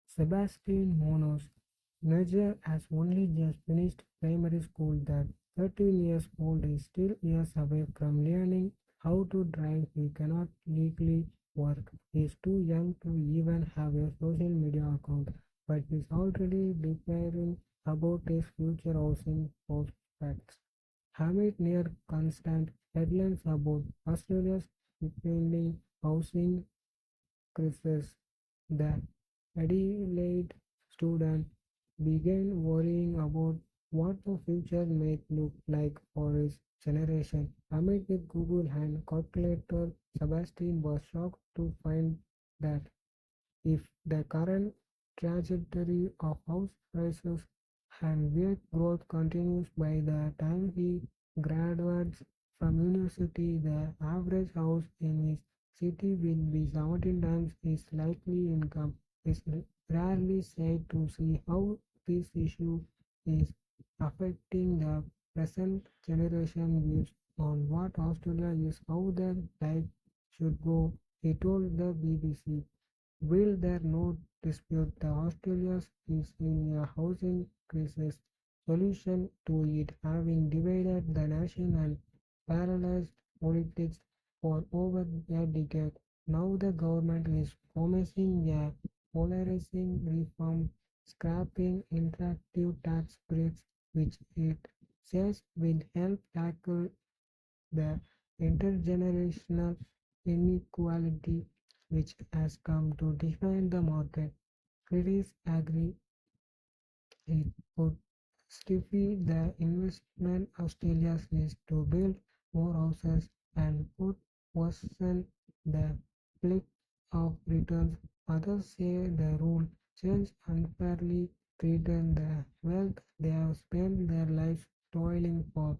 Sebastian Munoz Najjar has only just finished primary school. That 13 years old is still years away from learning how to drive. He cannot legally work. He is too young to even have a social media account, but he is already preparing about his future housing prospects. Amid near constant headlines about Australia's impending housing crisis, the Adelaide student began worrying about what the future might look like for his generation. Amid with Google and calculator, Sebastian was shocked to find that if the current trajectory of house prices and wage growth continues by the time he graduates from university, the average house in his city will be 17 times his likely income. It's rarely said to see how this issue is affecting the present generation views on what Australia is, how their life should go. He told the BBC. Will there no dispute that Australia is in a housing crisis? Solution to it having divided the nation and paralyzed politics for over a decade. Now the government is promising a polarizing reform, scrapping interactive tax breaks, which it says will help tackle the intergenerational inequality which has come to define the market. Critics agree it would stifle the investment Australia needs to build more houses and would worsen the split of returns. Others say the rule change unfairly threaten the wealth they have spent their lives toiling for.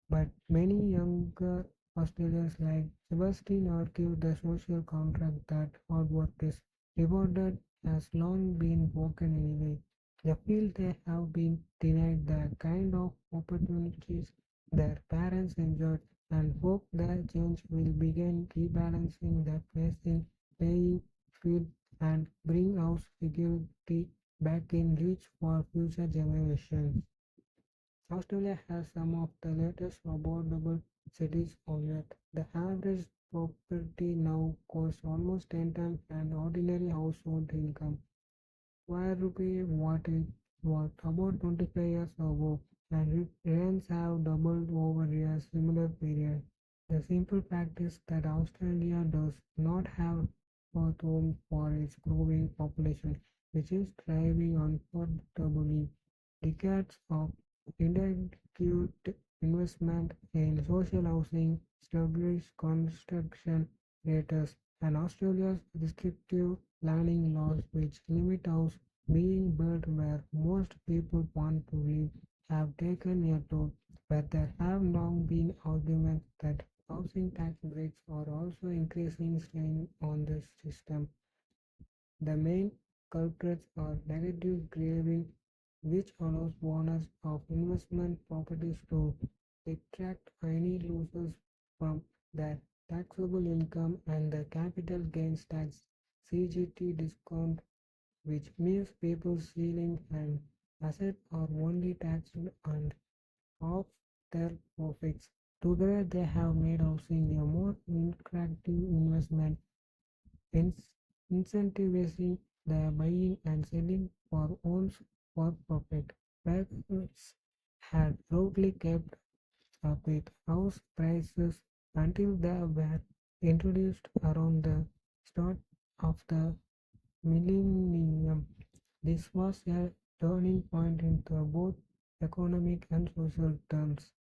But many younger Australians like Sebastian argue the social contract that hard work is rewarded has long been broken anyway. They feel they have been denied the kind of opportunities their parents enjoyed and hope that change will begin rebalancing the playing field and bring house security back in reach for future generations. Australia has some of the latest affordable cities on earth. The average property now costs almost 10 times an ordinary household income. Where rupee what it was about 25 years ago, and rents have doubled over a similar period. The simple fact is that Australia does not have a home for its growing population, which is thriving unprofitably. Decades of inadequate investment in social housing, sluggish construction rates, and Australia's restrictive planning laws which limit house being built where most people want to live have taken a toll. But there have long been arguments that housing tax breaks are also increasing strain on the system. The main culprits are negative gearing, which allows owners of investment properties to extract any losses from their taxable income, and the capital gains tax CGT discount, which means people's ceiling and assets are only taxed and of their profits. Together, they have made housing a more attractive investment, incentivizing the buying and selling for homes for profit. Banks had roughly kept up with house prices until they were introduced around the start of the millennium. This was a turning point into both economic and social terms.